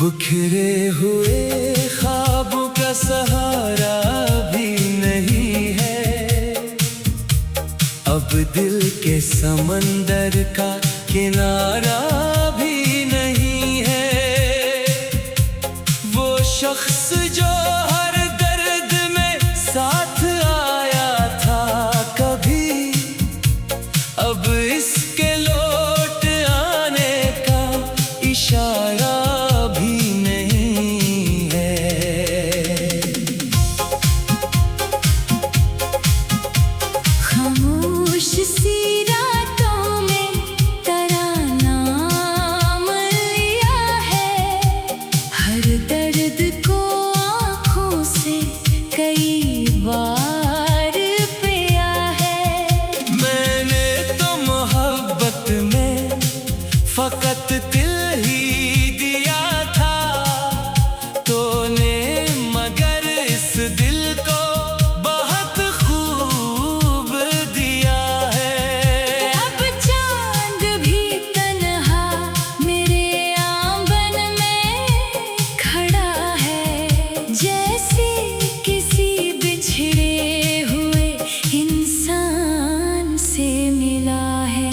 बिखरे हुए ख्वाबों का सहारा भी नहीं है, अब दिल के समंदर का किनारा भी नहीं है। वो शख्स जो हर दर्द में साथ आया था कभी, अब इसके लौट आने का इशारा फकत दिल ही दिया था तूने, मगर इस दिल को बहुत खूब दिया है। अब चांद भी तन्हा मेरे आंगन में खड़ा है, जैसे किसी बिछड़े हुए इंसान से मिला है।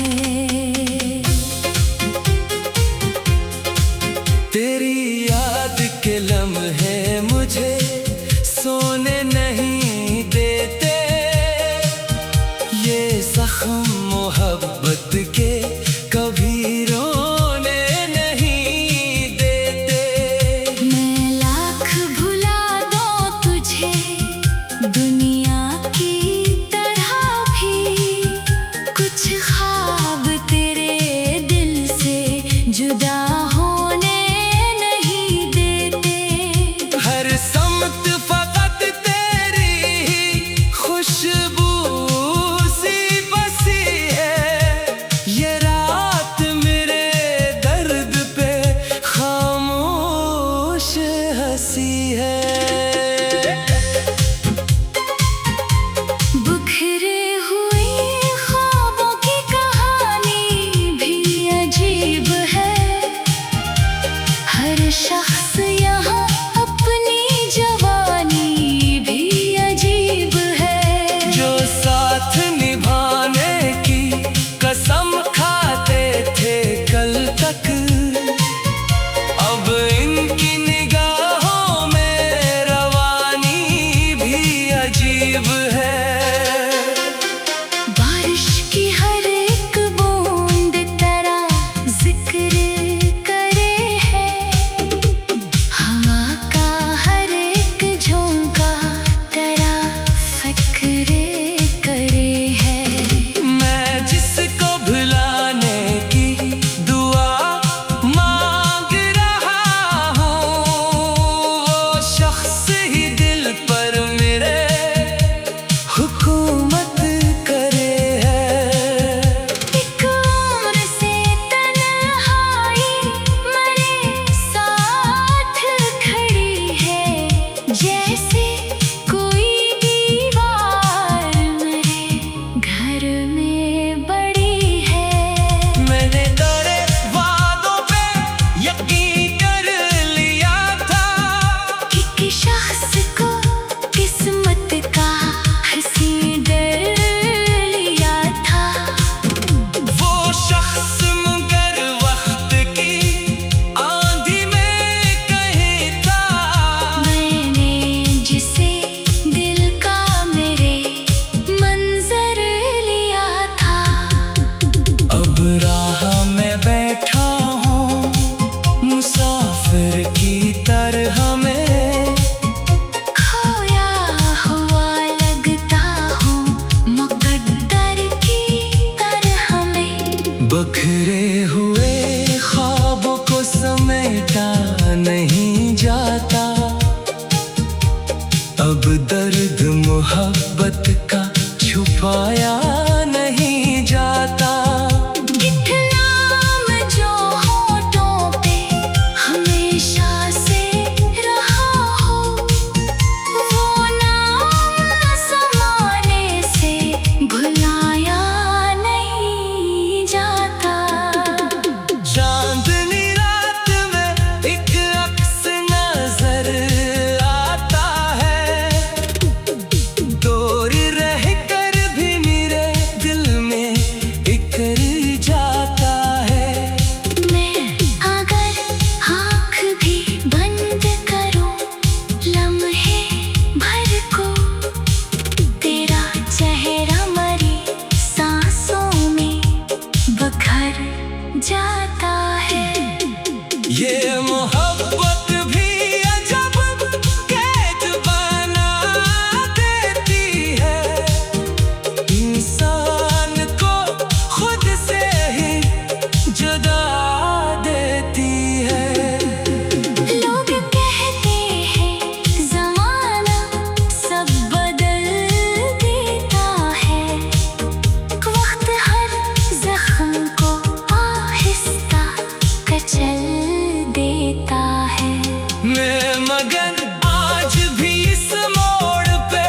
तेरी याद के लम्हे मुझे सोने नहीं देते, ये जख्म मोहब्बत के कभी रोने नहीं देते। मैं लाख भुला दूं तुझे दुनिया की तरह भी, कुछ ख्वाब तेरे दिल से जुदा होने फकत तेरी ही खुशबू सी बसी है। ये रात मेरे दर्द पे खामोश हंसी है। बिखरे हुए ख्वाबों की कहानी भी अजीब है, हर शख्स यहाँ कसम खाते थे कल तक, अब इनकी निगाहों में रवानी भी अजीब है। बारिश की हर एक बूंद तेरा जिक्र करे है, हवा का हर एक झोंका तेरा फिक्र करे है। मोहब्बत का छुपाया नहीं जाता। इतना जो होठों पे हमेशा से रहा हो, वो नाम ज़माने से भुलाया नहीं जाता। चांदनी रात में एक अक्स नजर आता है, दूर रह कर भी मेरे दिल में इकर जाता है। मैं अगर आँख भी बंद करूं लम्हे भर को, तेरा चेहरा मरी सांसों में बखर जाता है। ये मोहब्बत भी अजब कैद बना देती है, इंसान को खुद से ही जुदा देती है। लोग कहते हैं ज़माना सब बदल देता है, वक्त हर जख्म को आहिस्ता कुचल देता है। मैं मगन आज भी इस मोड़ पे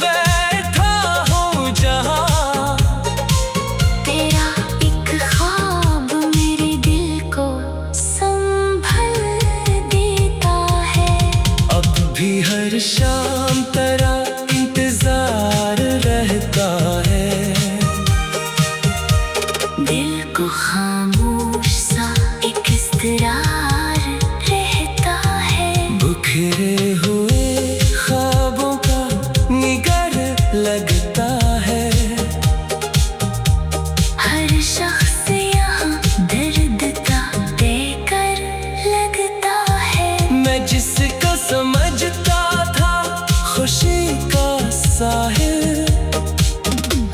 बैठा हूँ जहाँ तेरा एक ख्वाब मेरे दिल को संभल देता है। अब भी हर शाम तेरा इंतजार रहता है। दिल को खामोश सा एक इस्तरार रहता है। बिखरे हुए ख्वाबों का निगर लगता है। हर शख्स यहाँ दर्द का देकर लगता है। मैं जिसका समझता था खुशी का साहिल,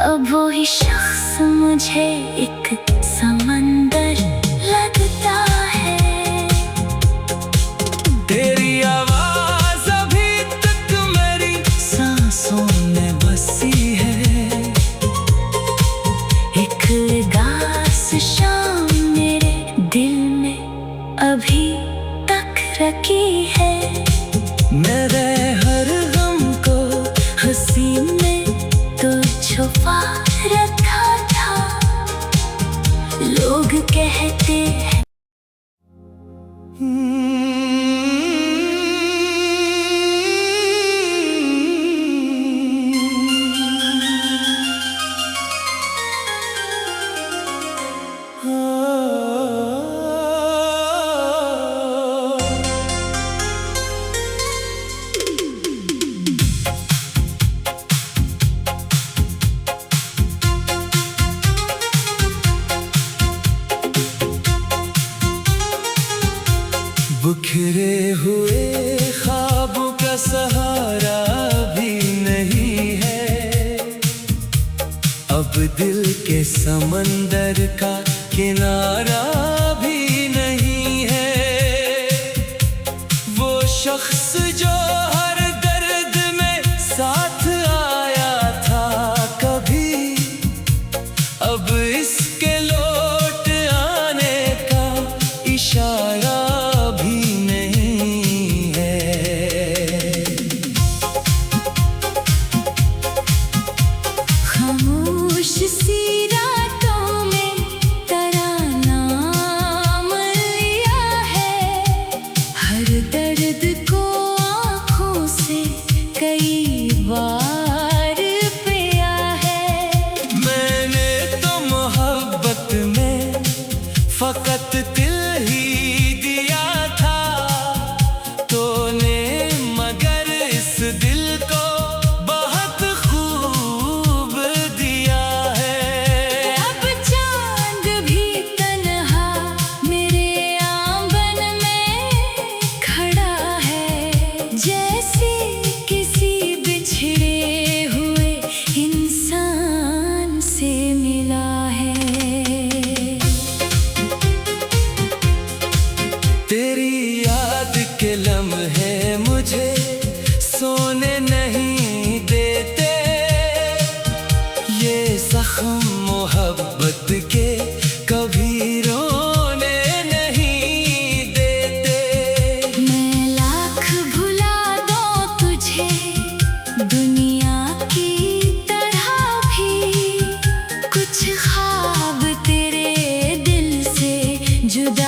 अब वही शख्स मुझे एक समंदर लगता है। तेरी आवाज अभी तक मेरी सांसों में बसी है। एक उदास शाम मेरे दिल में अभी तक रखी है। मेरे हर गम को हंसी में तो छुपा रखा था। लोग कहते हैं बिखरे हुए ख्वाबों का सहारा भी नहीं है। अब दिल के समंदर का किनारा भी नहीं है। वो शख्स जो हर दर्द में साथ आया था कभी, अब इसके लौट आने का इशारा भी नहीं है। खामोश सी रातों में तेरा नाम लिया है। हर दर्द को आँखों से कई बार पिया है। मैंने तो मोहब्बत में फकत दिल ही दिया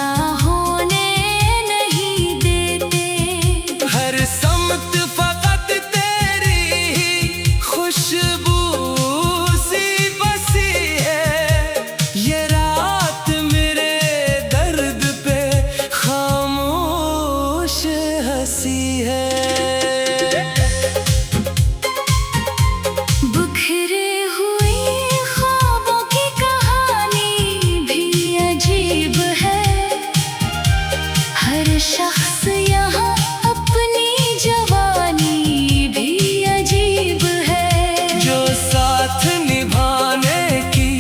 पूरा होने नहीं देते। हर समत फकत तेरी ही खुशबू सी बसी है। ये रात मेरे दर्द पे खामोश हंसी है। बिखरे हुए ख्वाबों की कहानी भी अजीब है। हर शख्स यहाँ अपनी जवानी भी अजीब है। जो साथ निभाने की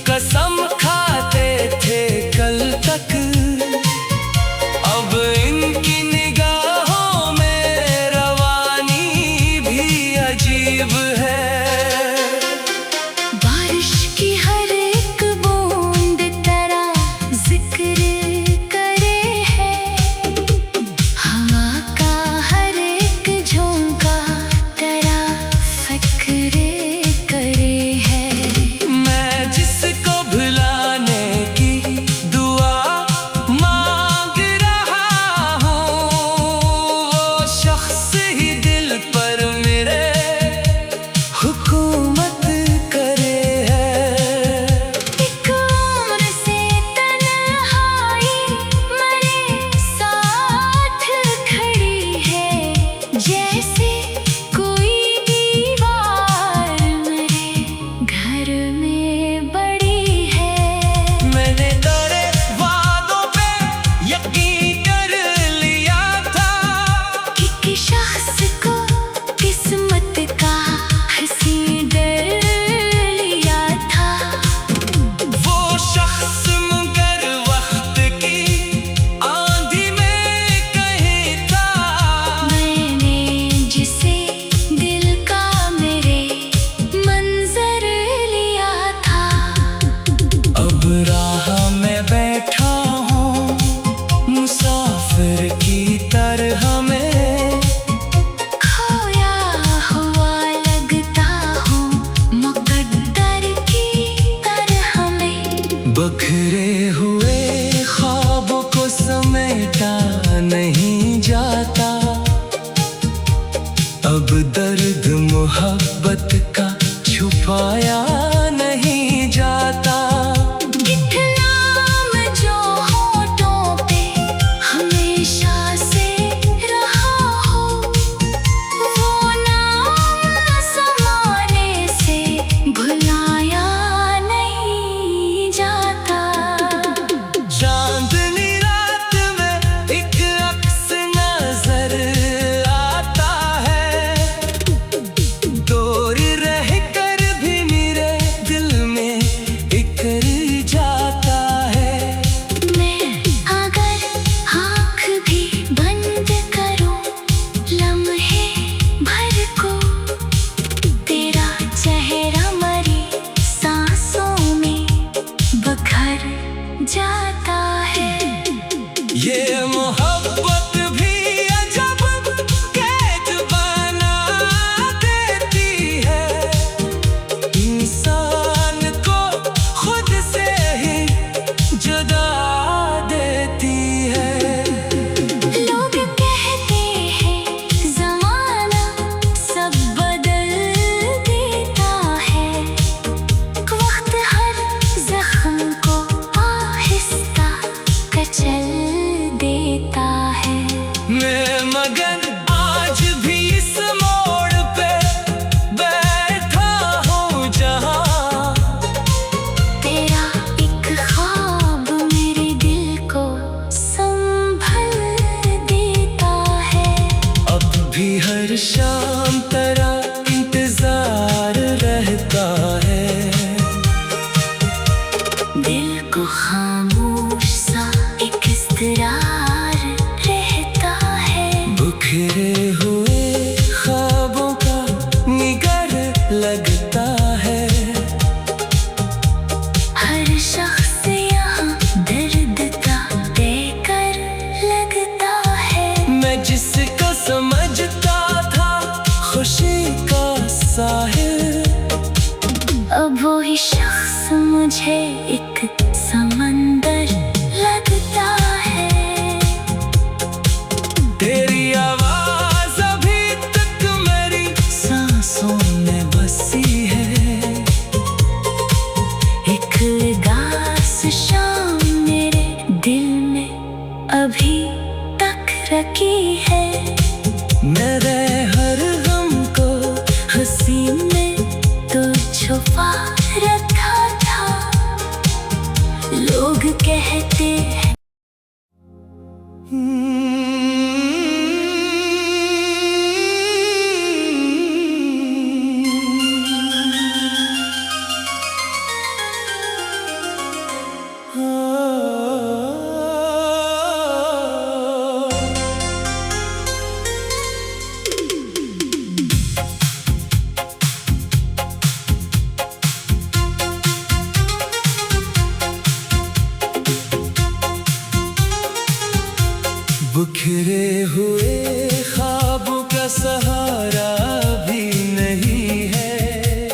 कसम खाते थे कल तक, अब इनकी निगाहों में रवानी भी अजीब है। बारिश की हर एक बूंद तेरा जिक्र करे है। हवा का हर एक झोंका तेरा फिक्र करे है। मैं जिसको भुलाने की दुआ मांग रहा हूँ, वो शख्स ही दिल पर मेरे हुकूमत करे है। एक उम्र से तन्हाई मेरे साथ खड़ी है। जैसे कोई दीवार मेरे घर में बड़ी है। मैंने तेरे वादों पे यकीन कर लिया था। एक शख्स को किस्मत का हंसी डर लिया था। वो शख्स मगर वक्त की आंधी में कहीं था। मैंने जिसे दिल का मेरे मंजर लिया था। अब राह में बैठा हूँ मुसाफिर की तरह में। खोया हुआ लगता हूँ मुकद्दर की तरह में। बिखरे हुए ख्वाबों को समेटा नहीं जाता। अब दर्द मोहब्बत का छुपाया नहीं जाता। एक नाम जो होठों पे हमेशा से रहा हो, वो नाम ज़माने से भुलाया नहीं जाता। चांदनी रात में एक अक्स नजर आता है। दूर रह कर भी मेरे दिल में इकर जाता है। मैं अगर आँख भी बंद करूँ लम्हे भर को, तेरा चेहरा मरी सांसों में बिखर जाता है। ये मोहब्बत भी अजब कैद बना देती है। इंसान को खुद से ही जुदा देती है। लोग कहते हैं ज़माना सब बदल देता है। वक्त हर जख्म को आहिस्ता कचल देता है। मैं मगर आज भी इस मोड़ पे बैठा हूँ जहाँ तेरा एक ख्वाब मेरे दिल को संभल देता है। अब भी हर शाम तेरा इंतजार रहता है। दिल को खामोश सा एक इस्तरार रहता है। बिखरे हुए ख्वाबों का निगर लगता है। हर शख्स यहाँ दर्द का देकर लगता है। मैं जिसको समझता था खुशी का साहिल, अब वही शख्स मुझे एक समंदर लगता अभी तक रखी है। मेरे हर गम को हंसी में तो छुपा रखा था। लोग कहते हैं बिखरे हुए ख्वाबों का सहारा भी नहीं है।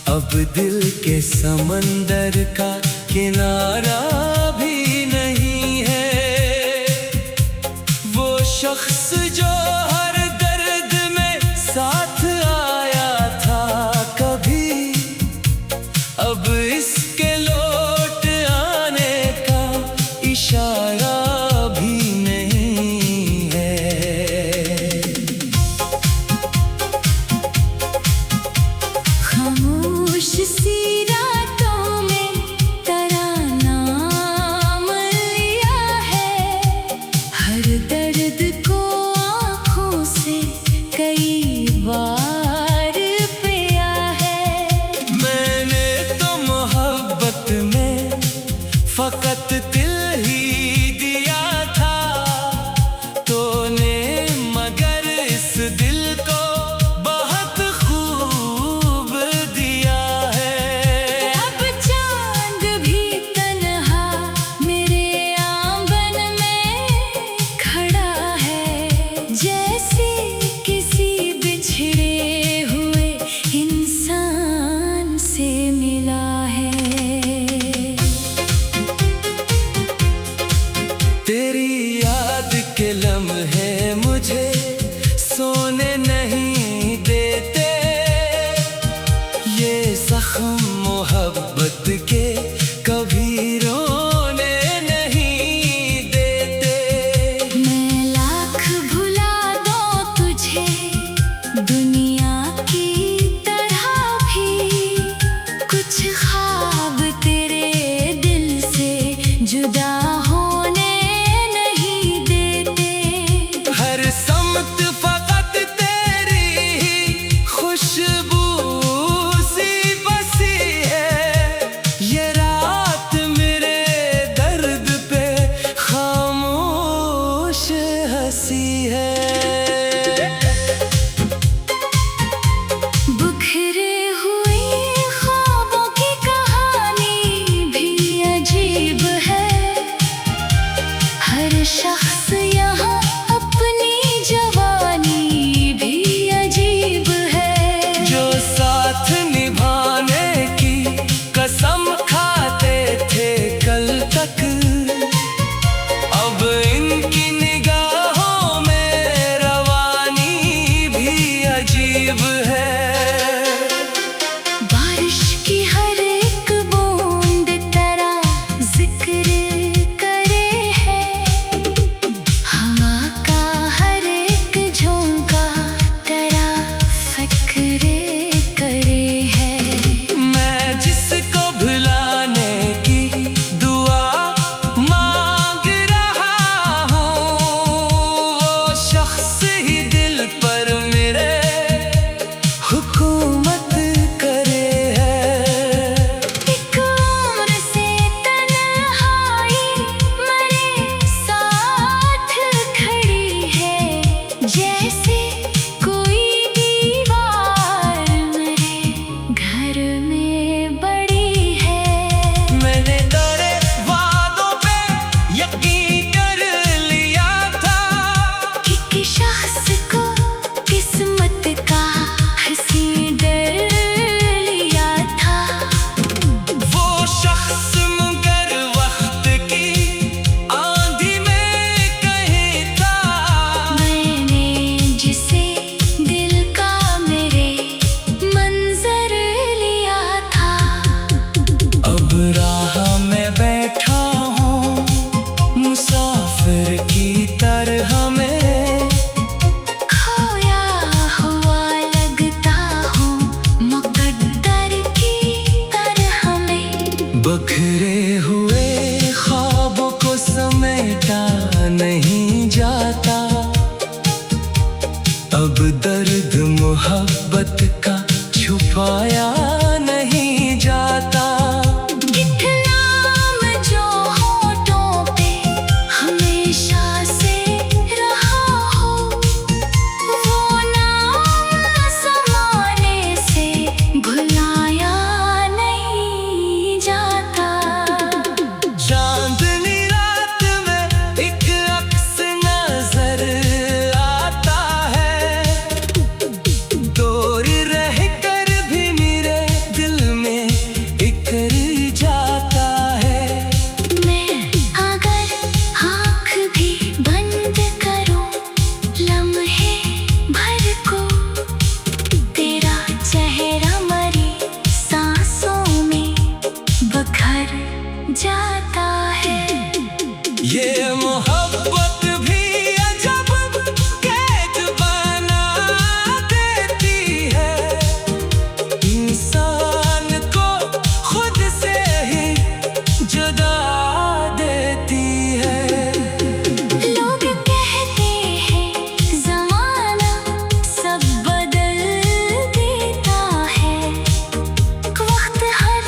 अब दिल के समंदर का किनारा भी नहीं है। वो शख्स जो हर दर्द में साथ आया था कभी, अब इसके लौट आने का इशारा फकत दिल ही दिया था तूने, मगर इस दिल को बहुत खूब दिया है। अब चांद भी तन्हा मेरे आंगन में खड़ा है, जैसे किसी बिछड़े हुए इंसान से मिला है। तेरी याद के लम्हे मुझे सोने नहीं देते। ये जख्म मोहब्बत के कभी रोने नहीं देते। मैं लाख भुला दूं तुझे दुनिया की तरह भी, कुछ ख्वाब तेरे दिल से जुदा होने शख्स यहाँ अपनी जवानी भी अजीब है। जो साथ निभाने की कसम खाते थे कल तक, अब इनकी निगाहों में रवानी भी अजीब है। बारिश की हर एक बूंद तेरा जिक्र मिटा नहीं जाता। अब दर्द मोहब्बत का छुपाया नहीं जाता। एक नाम जो होठों पे हमेशा से रहा हो, वो नाम ज़माने से भुलाया नहीं जाता। चांदनी रात में एक अक्स नजर आता है, दूर रह कर भी मेरे दिल में इकर जाता है। मैं अगर आँख भी बंद करूं लम्हे भर को, तेरा चेहरा मरी सांसों में बखर जाता है। ये मोहब्बत भी अजब कैद बना देती है, इंसान को खुद से ही जुदा देती है। लोग कहते हैं ज़माना सब बदल देता है, वक्त हर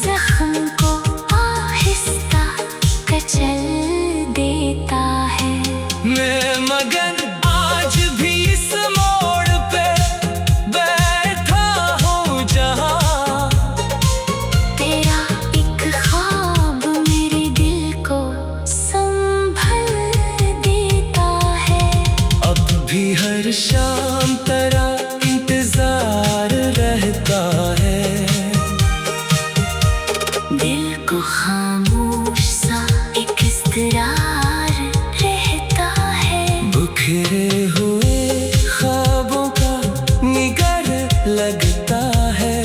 जख्म को आहिस्ता कचल देता है। मैं मगन आज भी इस मोड़ पे बैठा हूँ जहाँ तेरा एक ख्वाब मेरे दिल को संभल देता है। अब भी हर शाम तेरा इंतजार रहता है। दिल को खामोश सा एक इस्तरार रहता है। बिखरे हुए ख्वाबों का निगर लगता है।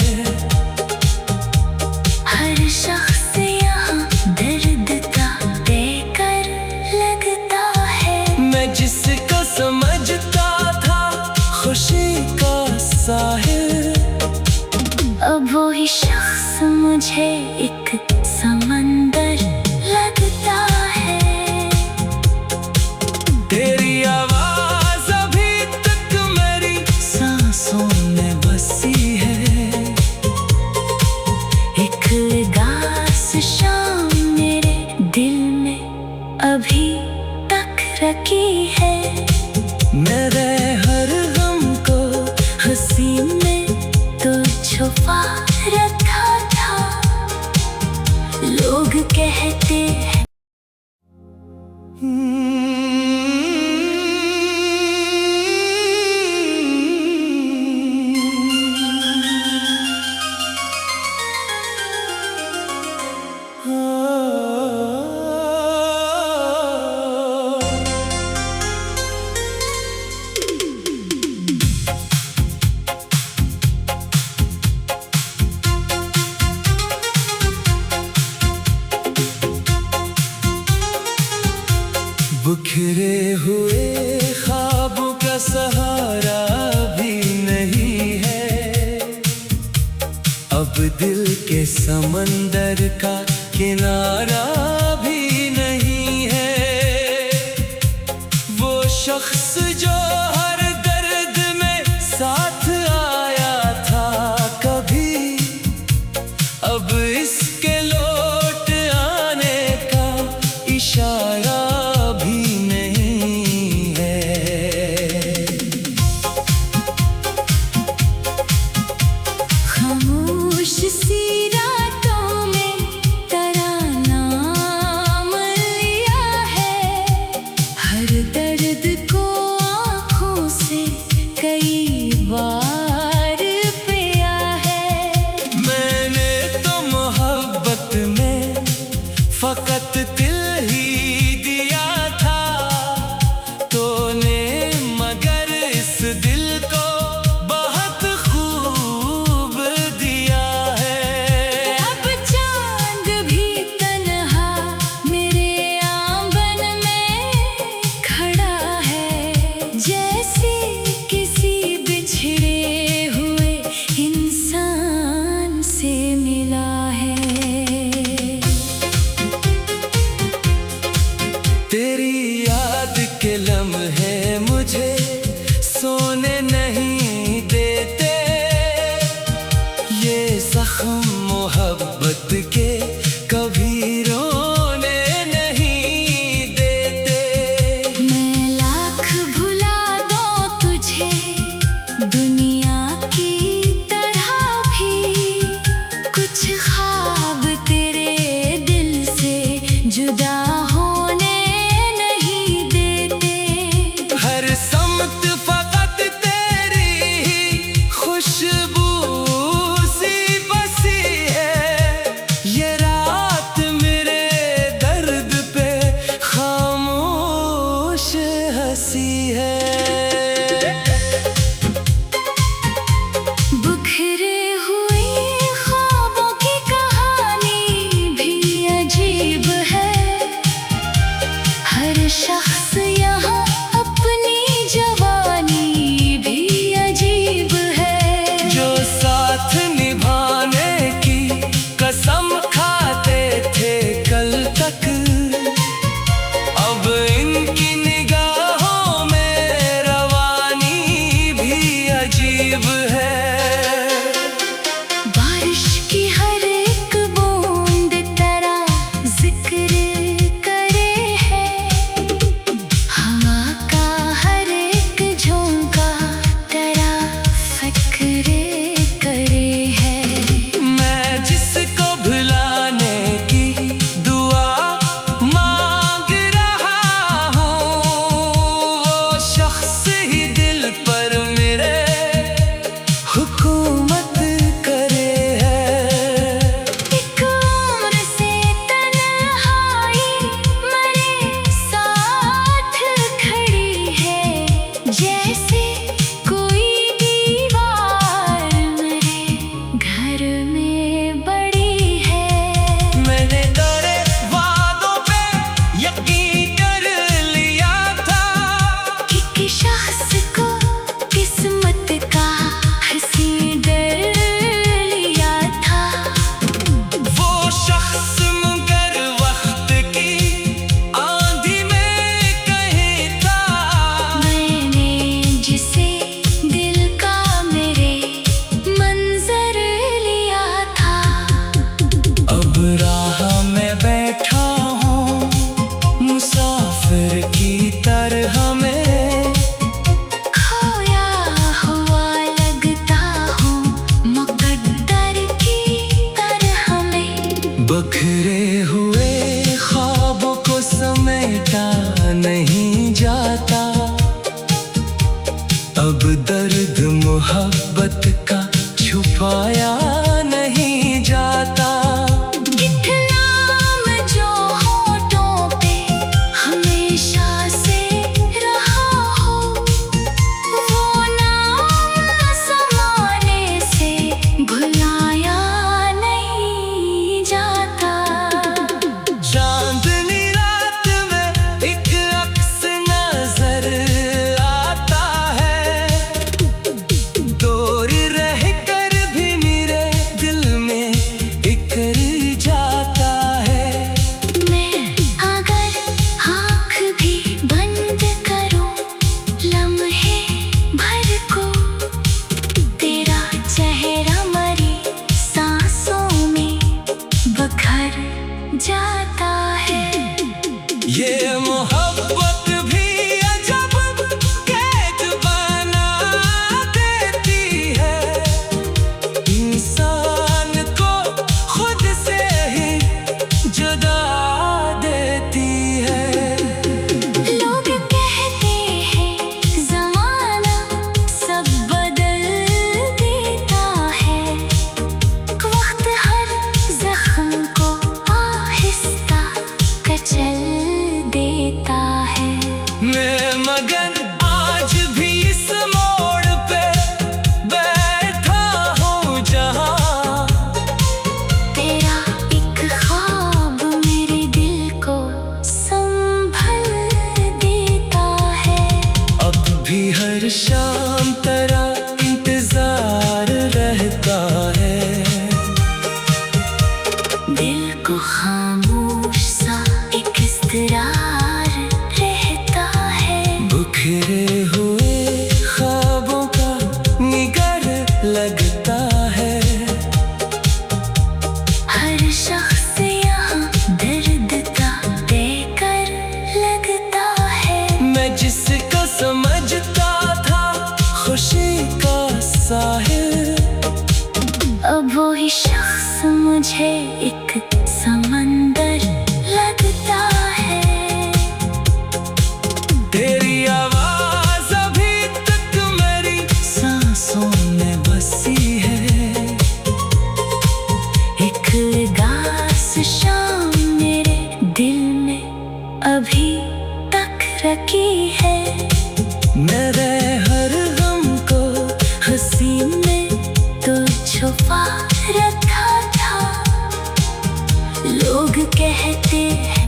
हर शख्स यहाँ दर्द का देकर लगता है। मैं जिसको समझता था खुशी का साहिल, अब वही शख्स मुझे एक समंदर लगता है। तेरी आवाज अभी तक मेरी सांसों में बसी है। एक उदास शाम मेरे दिल में अभी तक रखी है। मेरे हर गम को हंसी में तो छुपा रखा था। लोग कहते हैं बिखरे हुए ख्वाबों का सहारा भी नहीं है। अब दिल के समंदर का किनारा भी नहीं है। वो शख्स जो हर दर्द में साथ आया था कभी, अब इसके लौट आने का इशारा भी नहीं है। खामोश सी रातों में तराना बसी है। बिखरे हुए ख्वाबों की कहानी भी अजीब है। हर शख्स यहाँ अपनी जवानी भी अजीब है। जो साथ निभाने की कसम खाते थे कल तक, अब इनकी निगाहों में रवानी भी अजीब है। बारिश की हर एक बूंद तेरा जिक्र करे है। हवा का हर एक झोंका तेरा फिक्र करे है। मैं जिसको भुलाने की दुआ मांग रहा हूँ, वो शख्स ही दिल पर मेरे हुकूमत करे है। एक उम्र से तन्हाई मेरे साथ खड़ी है। जैसे कोई दीवार मेरे घर में बड़ी है। मैंने तेरे वादों पे यकीन कर लिया था, एक शख्स को किस्मत का हंसी डर लिया था। वो शख्स मगर वक्त की आंधी में कहीं था। मैंने जिसे दिल का मेरे मंजर लिया था। अब राह में बैठा हूँ मुसाफिर की तरह में, खोया हुआ लगता हूँ मुकद्दर की तरह में। बिखरे हुए ख्वाबों को समेटा नहीं जाता, अब दर्द मोहब्बत का छुपाया नहीं जाता। इतना जो होठों पे हमेशा से रहा हो, वो नाम ज़माने से भुलाया नहीं जाता। चांदनी रात में एक अक्स नजर आता है, दूर रह कर भी मेरे दिल में इकर जाता है। मैं अगर आँख भी बंद करूँ लम्हे भर को, तेरा चेहरा मरी सांसों में बखर जाता है। ये मोहब्बत भी अजब कैद बना देती है, इंसान को खुद से ही जुदा देती है। लोग कहते हैं ज़माना सब बदल देता है। वक्त हर जख्म को आहिस्ता कचल देता है। मैं मगर आज भी इस मोड़ पे बैठा हूँ जहाँ तेरा एक ख्वाब मेरे दिल को संभल देता है। अब भी हर शाम तेरा इंतजार रहता है। दिल को खामोश सा एक इस्तरार रहता है। बिखरे हुए ख्वाबों का निगर लगता है। हर शख्स यहाँ दर्द का देकर लगता है। मैं जिसको समझता था खुशी का साहिल, अब वही शख्स मुझे एक समंदर लगता है। तेरी आवाज अभी तक मेरी सांसों में बसी है। एक उदास शाम मेरे दिल में अभी तक रखी है। मेरे हर गम को हंसी में तो छुपा रखा था। लोग कहते हैं